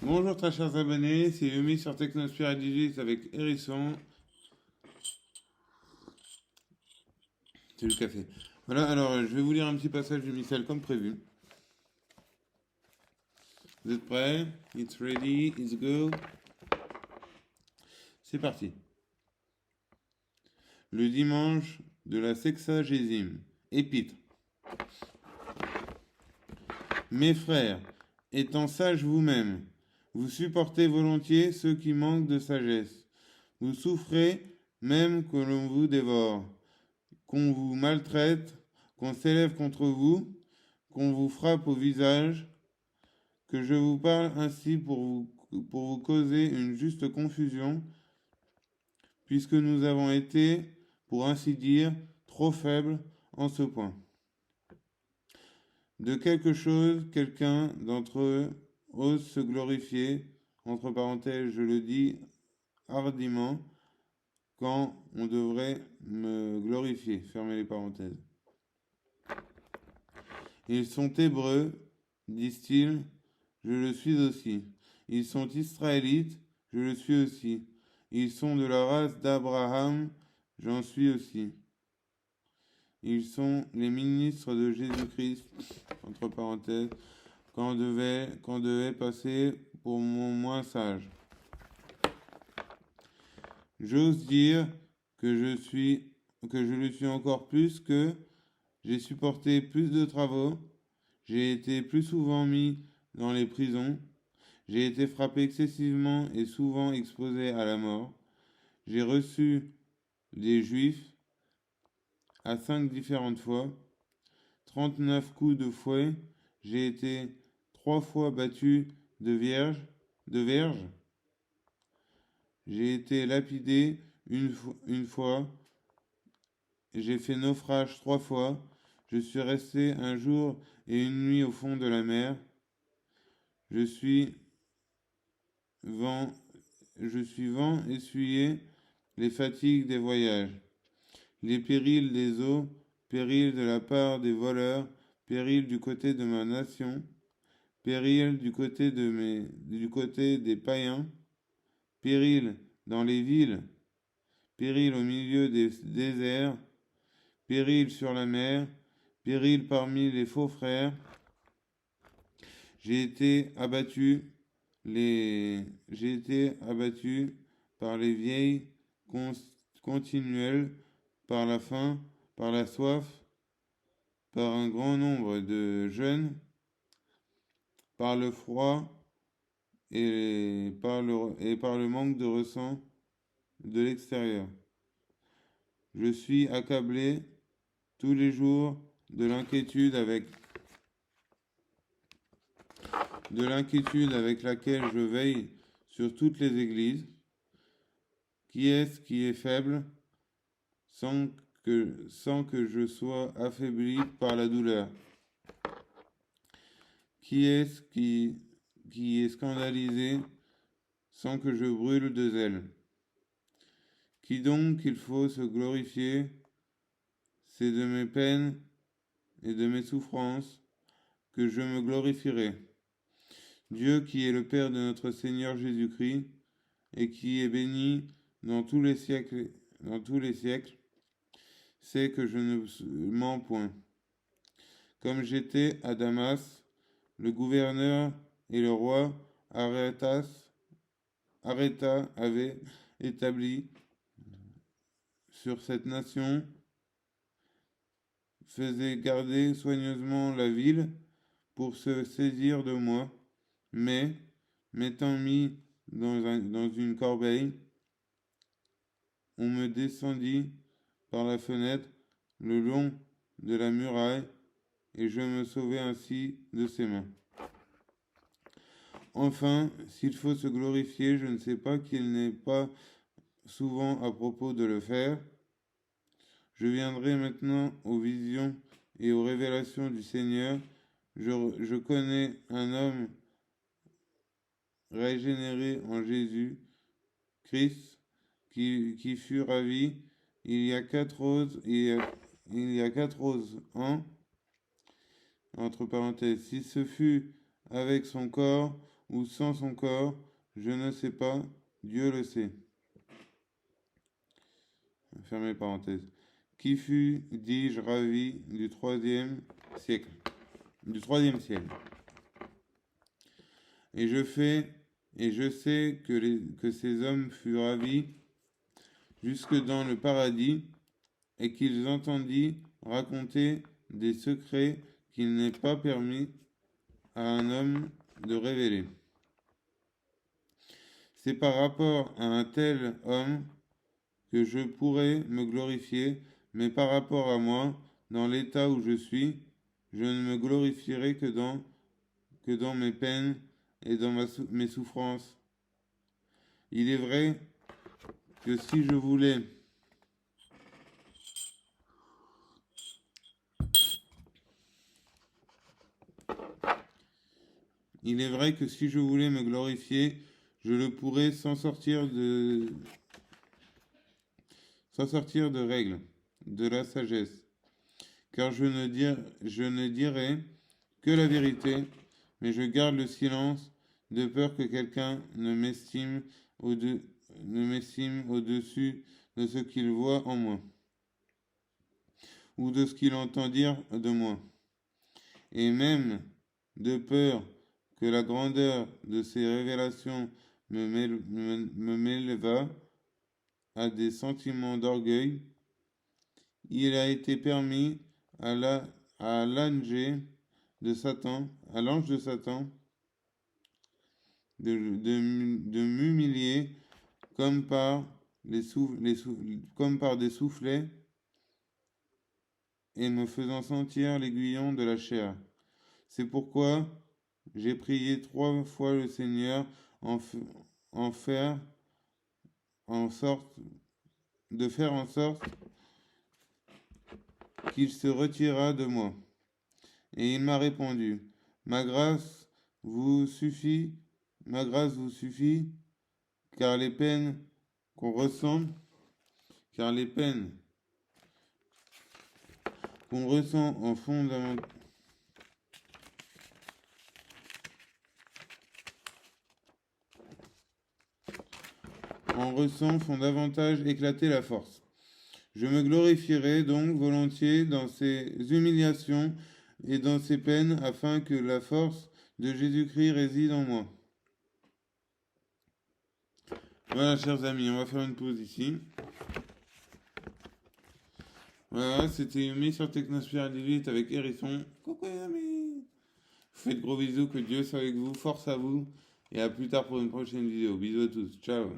Bonjour très chers abonnés, c'est Yumi sur Technosphere Digit avec Hérisson. C'est le café. Voilà, alors je vais vous lire un petit passage du missel comme prévu. Vous êtes prêts? It's ready, it's go. C'est parti. Le dimanche de la sexagésime. Épître. Mes frères, étant sages vous-mêmes, vous supportez volontiers ceux qui manquent de sagesse. Vous souffrez même que l'on vous dévore, qu'on vous maltraite, qu'on s'élève contre vous, qu'on vous frappe au visage, que je vous parle ainsi pour vous causer une juste confusion, puisque nous avons été, pour ainsi dire, trop faibles en ce point. De quelque chose, quelqu'un d'entre eux ose se glorifier, entre parenthèses, je le dis hardiment, quand on devrait me glorifier, fermez les parenthèses. Ils sont hébreux, disent-ils, je le suis aussi. Ils sont israélites, je le suis aussi. Ils sont de la race d'Abraham, j'en suis aussi. Ils sont les ministres de Jésus-Christ, entre parenthèses, qu'on devait passer pour mon moins sage. J'ose dire que je le suis encore plus que j'ai supporté plus de travaux, j'ai été plus souvent mis dans les prisons, j'ai été frappé excessivement et souvent exposé à la mort, j'ai reçu des Juifs à 5 différentes fois, 39 coups de fouet, j'ai été 3 fois battu de verge, j'ai été lapidé une fois, j'ai fait naufrage 3 fois, je suis resté un jour et une nuit au fond de la mer, je suis vent, essuyé les fatigues des voyages, les périls des eaux, périls de la part des voleurs, périls du côté de ma nation, périls du côté des païens, périls dans les villes, périls au milieu des déserts, périls sur la mer, périls parmi les faux frères. J'ai été abattu par les vieilles continuelles, par la faim, par la soif, par un grand nombre de jeunes, par le froid et par le manque de ressent de l'extérieur. Je suis accablé tous les jours de l'inquiétude avec laquelle je veille sur toutes les églises. Qui est-ce qui est faible sans que je sois affaibli par la douleur? Qui est-ce qui est scandalisé sans que je brûle de zèle? Qui donc il faut se glorifier? C'est de mes peines et de mes souffrances que je me glorifierai. Dieu qui est le Père de notre Seigneur Jésus-Christ et qui est béni dans tous les siècles, sait que je ne mens point. Comme j'étais à Damas, le gouverneur et le roi Aréta avaient établi sur cette nation, faisaient garder soigneusement la ville pour se saisir de moi, mais, m'étant mis dans une corbeille, on me descendit par la fenêtre le long de la muraille, et je me sauvai ainsi de ses mains. Enfin, s'il faut se glorifier, je ne sais pas qu'il n'est pas souvent à propos de le faire. Je viendrai maintenant aux visions et aux révélations du Seigneur. Je connais un homme régénéré en Jésus Christ qui fut ravi il y a 4 ans, entre parenthèses, si ce fut avec son corps ou sans son corps, je ne sais pas, Dieu le sait. Fermez parenthèse. Qui fut, dis-je, ravi du troisième siècle, du troisième ciel. Et je sais que ces hommes furent ravis jusque dans le paradis, et qu'ils entendit raconter des secrets qu'il n'est pas permis à un homme de révéler. C'est par rapport à un tel homme que je pourrais me glorifier, mais par rapport à moi, dans l'état où je suis, je ne me glorifierai que dans mes peines et dans mes souffrances. Il est vrai que si je voulais me glorifier, je le pourrais sans sortir de règle, de la sagesse. Car je ne dirai que la vérité, mais je garde le silence de peur que quelqu'un ne m'estime au-dessus de ce qu'il voit en moi, ou de ce qu'il entend dire de moi. Et même de peur que la grandeur de ces révélations me m'éleva à des sentiments d'orgueil, il a été permis à l'ange de Satan, de m'humilier comme par comme par des soufflets et me faisant sentir l'aiguillon de la chair. C'est pourquoi j'ai prié 3 fois le Seigneur de faire en sorte qu'il se retirât de moi. Et il m'a répondu, ma grâce vous suffit, car les peines qu'on ressent font davantage éclater la force. Je me glorifierai donc volontiers dans ces humiliations et dans ces peines, afin que la force de Jésus-Christ réside en moi. Voilà, chers amis, on va faire une pause ici. Voilà, c'était Yumi sur Technosphere 18 avec Hérisson. Coucou les amis. Vous faites gros bisous, que Dieu soit avec vous, force à vous, et à plus tard pour une prochaine vidéo. Bisous à tous, ciao.